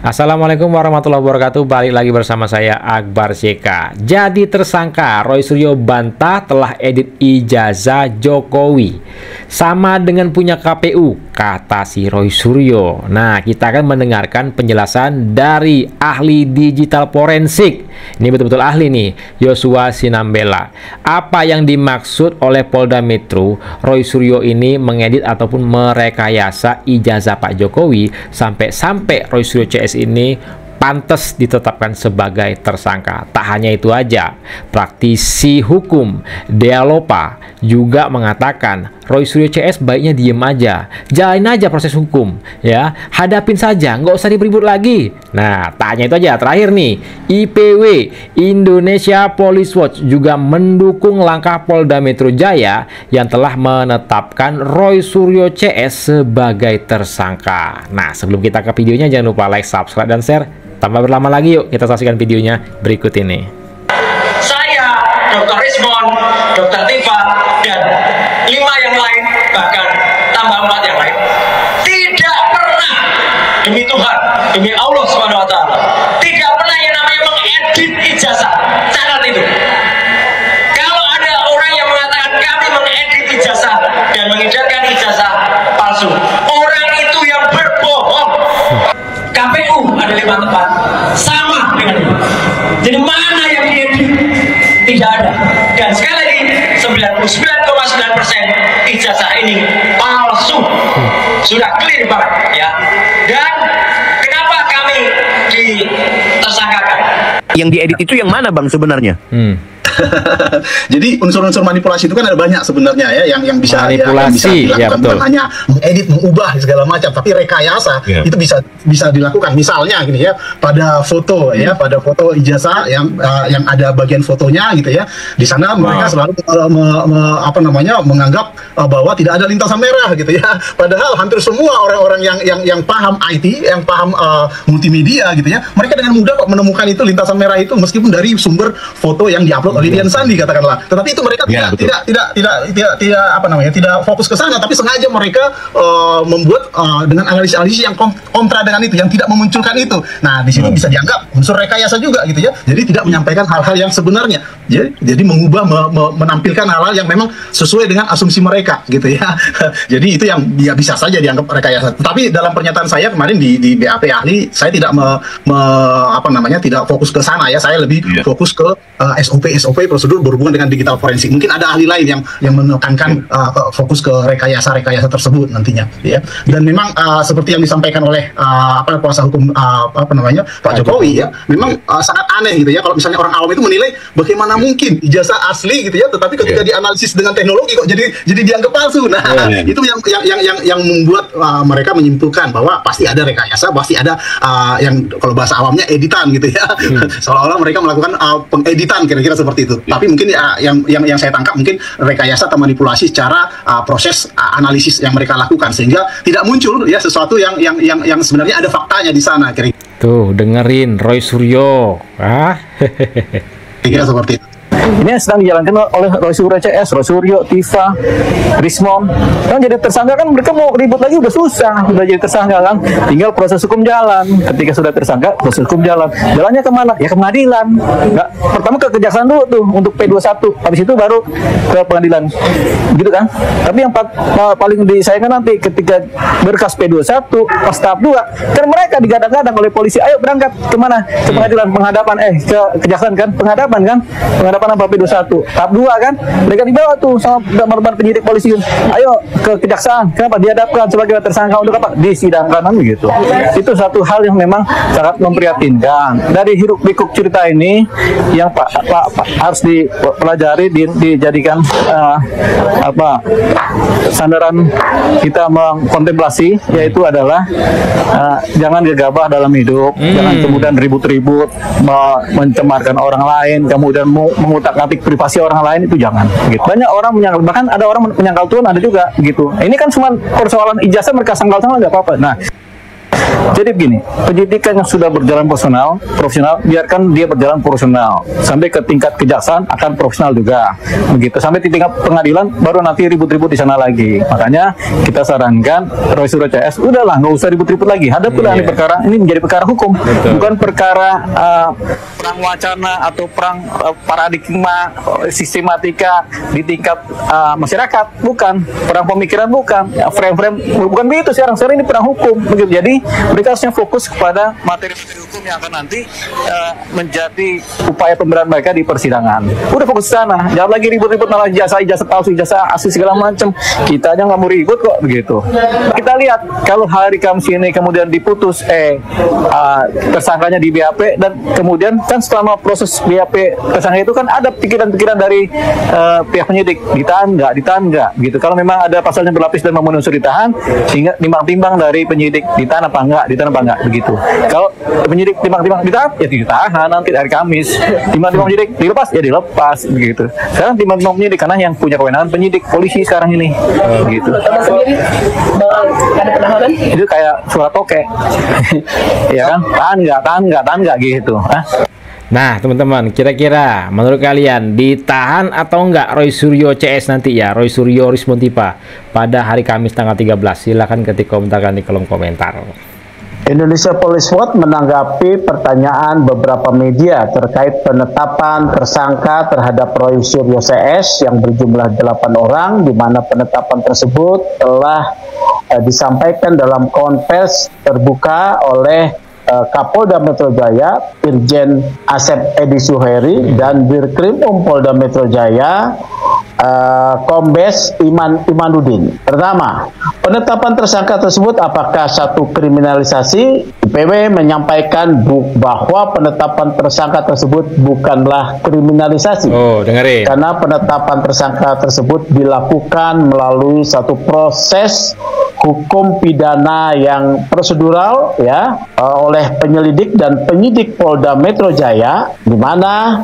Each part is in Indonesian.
Assalamualaikum warahmatullahi wabarakatuh. Balik lagi bersama saya Akbar CK. Jadi tersangka Roy Suryo bantah telah edit ijazah Jokowi sama dengan punya KPU, kata si Roy Suryo. Nah, kita akan mendengarkan penjelasan dari ahli digital forensik. Ini betul-betul ahli nih, Joshua Sinambela. Apa yang dimaksud oleh Polda Metro Roy Suryo ini mengedit ataupun merekayasa ijazah Pak Jokowi sampai Roy Suryo CS ini pantas ditetapkan sebagai tersangka. Tak hanya itu aja, praktisi hukum Dealopa juga mengatakan Roy Suryo CS baiknya diem aja, jalanin aja proses hukum, ya, hadapin saja, nggak usah ribut lagi. Nah, tak hanya itu aja, terakhir nih, IPW Indonesia Police Watch juga mendukung langkah Polda Metro Jaya yang telah menetapkan Roy Suryo CS sebagai tersangka. Nah, sebelum kita ke videonya, jangan lupa like, subscribe, dan share. Tanpa berlama lagi, yuk kita saksikan videonya berikut ini. Saya, Dr. Rismon, Dr. Tifa, dan 5 yang lain, bahkan tambah 4 yang lain, tidak pernah, demi Tuhan, demi Allah SWT, tidak pernah yang namanya mengedit ijazah. Catat itu. Kalau ada orang yang mengatakan kami mengedit ijazah dan mengedarkan ijazah palsu, orang itu yang berbohong. KPU ada 5 tempat sama dengan ini. Jadi mana yang diedit? Tidak ada. Dan sekali lagi 99,9% ijazah ini palsu. Sudah clear banget ya. Dan kenapa kami ditersangkakan? Yang diedit itu yang mana, Bang, sebenarnya? Jadi unsur-unsur manipulasi itu kan ada banyak sebenarnya ya yang bisa manipulasi, yang bisa dilakukan, ya, betul. bukan hanya mengedit, mengubah segala macam, tapi rekayasa itu bisa dilakukan. Misalnya gini ya, pada foto ya, pada foto ijazah yang ada bagian fotonya gitu ya, di sana mereka selalu menganggap bahwa tidak ada lintasan merah gitu ya. Padahal hampir semua orang-orang yang paham IT, yang paham multimedia gitu ya, mereka dengan mudah kok menemukan itu lintasan merah itu meskipun dari sumber foto yang diupload oleh Dian Sandi katakanlah. Tetapi itu mereka tidak fokus ke sana, tapi sengaja mereka membuat dengan analisis-analisis yang kontra dengan itu, yang tidak memunculkan itu. Nah, di sini bisa dianggap unsur rekayasa juga gitu ya. Jadi tidak menyampaikan hal-hal yang sebenarnya. Jadi mengubah, menampilkan hal-hal yang memang sesuai dengan asumsi mereka gitu ya. Jadi itu yang bisa saja dianggap rekayasa. Tapi dalam pernyataan saya kemarin di BAP ahli, saya tidak tidak fokus ke sana ya. Saya lebih fokus ke SOP prosedur berhubungan dengan digital forensik. Mungkin ada ahli lain yang menekankan fokus ke rekayasa tersebut nantinya ya. Dan memang seperti yang disampaikan oleh kuasa hukum Pak Jokowi ya, memang sangat aneh gitu ya kalau misalnya orang awam itu menilai bagaimana mungkin ijazah asli gitu ya, tetapi ketika dianalisis dengan teknologi kok jadi dianggap palsu. Nah, itu yang membuat mereka menyimpulkan bahwa pasti ada rekayasa, pasti ada yang kalau bahasa awamnya editan gitu ya. Seolah-olah mereka melakukan pengeditan kira-kira seperti itu. Tapi mungkin yang saya tangkap mungkin rekayasa atau manipulasi secara proses analisis yang mereka lakukan sehingga tidak muncul ya sesuatu yang sebenarnya ada faktanya di sana kira-kira. Tuh, dengerin Roy Suryo. Kira seperti itu. Ini yang sedang dijalankan oleh Roy Suryo CS, Roy Suryo, Tifa, Rismon. Kan jadi tersangka kan mereka mau ribut lagi udah susah, udah jadi tersangka kan. Tinggal proses hukum jalan. Ketika sudah tersangka, proses hukum jalan. Jalannya kemana? Ya ke pengadilan. Nggak, pertama ke kejaksaan dulu tuh untuk P21. Habis itu baru ke pengadilan. Gitu kan? Tapi yang paling disayangkan nanti ketika berkas P21 pas tahap 2, kan mereka digadang-gadang oleh polisi. Ayo berangkat kemana? Ke pengadilan, penghadapan ke kejaksaan kan? Penghadapan kan? Penghadapan apa P21 tahap 2 kan, mereka dibawa tuh sama mantan penyidik polisi, ayo ke kejaksaan, kenapa dihadapkan sebagai tersangka untuk apa, disidangkan kan begitu. Itu satu hal yang memang sangat memprihatinkan. Dari hiruk pikuk cerita ini yang harus dipelajari, dijadikan sandaran kita mengkontemplasi, yaitu adalah jangan gegabah dalam hidup, jangan kemudian ribut-ribut mencemarkan orang lain, kemudian mengutak-atik privasi orang lain, itu jangan gitu. Banyak orang menyangkal, bahkan ada orang menyangkal Tuhan, ada juga gitu. Ini kan cuma persoalan ijazah, mereka sangkal-sangkal nggak apa-apa. Nah, Jadi begini, penyidikan yang sudah berjalan profesional, biarkan dia berjalan profesional sampai ke tingkat kejaksaan akan profesional juga, begitu. Sampai di tingkat pengadilan baru nanti ribut-ribut di sana lagi. Makanya kita sarankan Roy Suryo CS, udahlah nggak usah ribut-ribut lagi. Hadapilah ini perkara ini menjadi perkara hukum, bukan perkara perang wacana atau perang paradigma sistematika di tingkat masyarakat, bukan perang pemikiran, bukan frame-frame, bukan begitu sekarang ini perang hukum, begitu. Jadi mereka harusnya fokus kepada materi-materi hukum yang akan nanti menjadi upaya pembelaan mereka di persidangan. Udah fokus ke sana, jangan lagi ribut-ribut malah ijazah palsu, ijazah asli segala macam. Kita aja nggak mau ribut kok, begitu. Kita lihat kalau hari Kamis ini kemudian diputus tersangkanya di BAP, dan kemudian kan selama proses BAP tersangka itu kan ada pikiran-pikiran dari pihak penyidik, ditahan nggak, gitu. Kalau memang ada pasalnya berlapis dan memenuhi unsur ditahan, sehingga timbang-timbang dari penyidik ditahan apa enggak, begitu. Kalau penyidik timbang-timbang ditahan, ya ditahan nanti hari Kamis. Timbang-timbang penyidik dilepas, ya dilepas, begitu. Sekarang timbang-timbang penyidik karena yang punya kewenangan penyidik, polisi sekarang ini, begitu. Sendiri ada penahanan? Itu kayak suara toke, ya kan? Tahan nggak, gitu. Nah, teman-teman, kira-kira menurut kalian ditahan atau enggak Roy Suryo CS nanti ya, Roy Suryo Rismon Tifa pada hari Kamis tanggal 13? Silahkan ketik komentar di kolom komentar. Indonesia Police Watch menanggapi pertanyaan beberapa media terkait penetapan tersangka terhadap Roy Suryo CS yang berjumlah 8 orang, di mana penetapan tersebut telah disampaikan dalam konferensi terbuka oleh Kapolda Metro Jaya, Irjen Asep Edi Suheri, dan Dirkrim Polda Metro Jaya, Kombes Imanuddin. Pertama, penetapan tersangka tersebut apakah satu kriminalisasi? IPW menyampaikan bahwa penetapan tersangka tersebut bukanlah kriminalisasi. Oh, dengerin. Karena penetapan tersangka tersebut dilakukan melalui satu proses hukum pidana yang prosedural ya, oleh penyelidik dan penyidik Polda Metro Jaya, di mana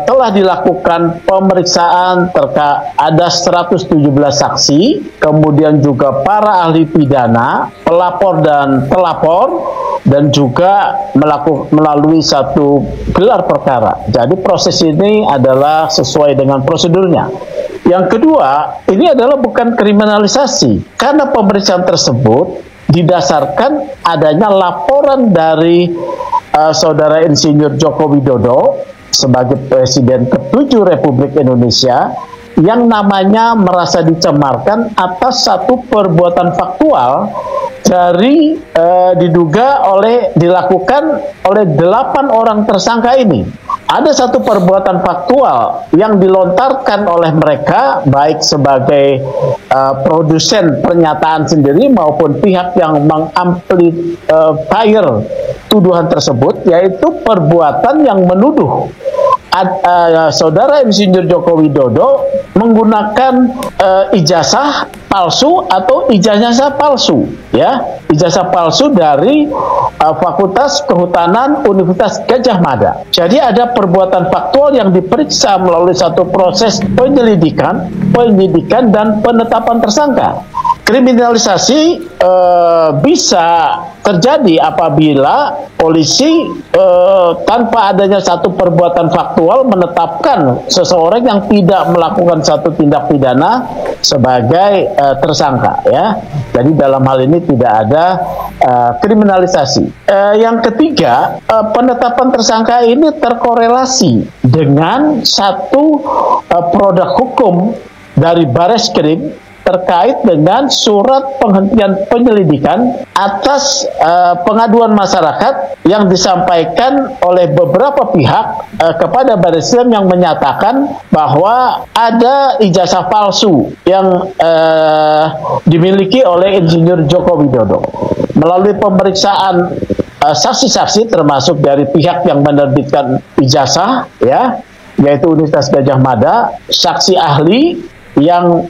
telah dilakukan pemeriksaan terkait ada 117 saksi, kemudian juga para ahli pidana, pelapor dan pelapor, dan juga melalui satu gelar perkara. Jadi proses ini adalah sesuai dengan prosedurnya. Yang kedua, ini adalah bukan kriminalisasi, karena pemeriksaan tersebut didasarkan adanya laporan dari Saudara Insinyur Joko Widodo sebagai Presiden ke-7 Republik Indonesia, yang namanya merasa dicemarkan atas satu perbuatan faktual dari diduga dilakukan oleh 8 orang tersangka ini. Ada satu perbuatan faktual yang dilontarkan oleh mereka, baik sebagai produsen pernyataan sendiri maupun pihak yang mengamplifier tuduhan tersebut, yaitu perbuatan yang menuduh Saudara Insinyur Joko Widodo menggunakan ijazah palsu atau ijazah palsu, ya, ijazah palsu dari Fakultas Kehutanan Universitas Gadjah Mada. Jadi ada perbuatan faktual yang diperiksa melalui satu proses penyidikan dan penetapan tersangka. Kriminalisasi bisa terjadi apabila polisi tanpa adanya satu perbuatan faktual menetapkan seseorang yang tidak melakukan satu tindak pidana sebagai tersangka, ya. Jadi dalam hal ini tidak ada kriminalisasi. Yang ketiga, penetapan tersangka ini terkorelasi dengan satu produk hukum dari Bareskrim terkait dengan surat penghentian penyelidikan atas pengaduan masyarakat yang disampaikan oleh beberapa pihak kepada Bareskrim yang menyatakan bahwa ada ijazah palsu yang dimiliki oleh Insinyur Joko Widodo. Melalui pemeriksaan saksi-saksi termasuk dari pihak yang menerbitkan ijazah, ya, yaitu Universitas Gadjah Mada, saksi ahli yang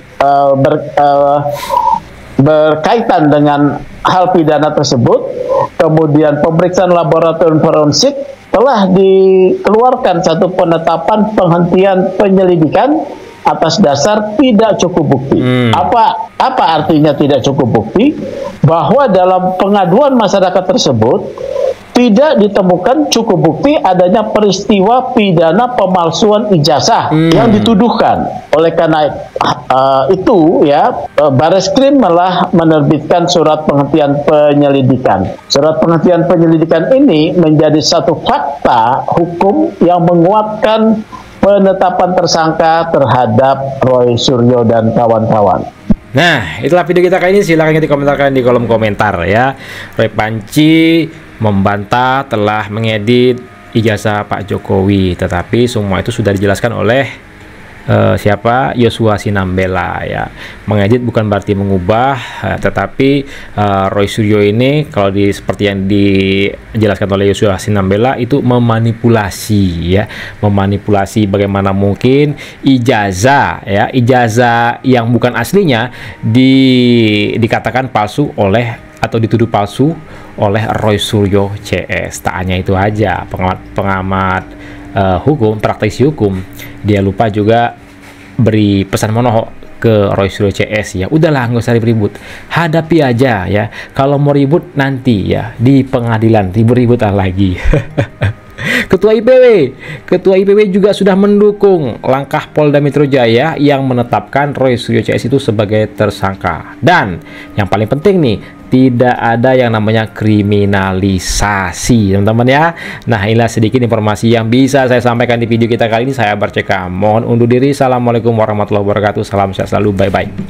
berkaitan dengan hal pidana tersebut, kemudian pemeriksaan laboratorium forensik, telah dikeluarkan satu penetapan penghentian penyelidikan atas dasar tidak cukup bukti. Apa artinya tidak cukup bukti? Bahwa dalam pengaduan masyarakat tersebut tidak ditemukan cukup bukti adanya peristiwa pidana pemalsuan ijazah yang dituduhkan. Oleh karena itu ya, Bareskrim malah menerbitkan surat penghentian penyelidikan. Surat penghentian penyelidikan ini menjadi satu fakta hukum yang menguatkan penetapan tersangka terhadap Roy Suryo dan kawan-kawan. Nah, itulah video kita kali ini. Silahkan dikomentarkan di kolom komentar ya. Roy Panci membantah telah mengedit ijazah Pak Jokowi, tetapi semua itu sudah dijelaskan oleh siapa? Yosua Sinambela ya. Mengedit bukan berarti mengubah, tetapi Roy Suryo ini kalau seperti yang dijelaskan oleh Yosua Sinambela itu memanipulasi ya, memanipulasi bagaimana mungkin ijazah ya, ijazah yang bukan aslinya dikatakan palsu oleh atau dituduh palsu oleh Roy Suryo CS. Tak hanya itu aja, pengamat hukum, praktisi hukum, dia lupa juga beri pesan monohok ke Roy Suryo CS ya. Udahlah, nggak usah ribut, hadapi aja ya. Kalau mau ribut nanti ya di pengadilan, ribut-ributan lagi. Ketua IPW juga sudah mendukung langkah Polda Metro Jaya yang menetapkan Roy Suryo CS itu sebagai tersangka. Dan yang paling penting nih, tidak ada yang namanya kriminalisasi, teman-teman ya. Nah, inilah sedikit informasi yang bisa saya sampaikan di video kita kali ini. Saya Akbar CK, mohon undur diri. Assalamualaikum warahmatullahi wabarakatuh. Salam sehat selalu, bye-bye.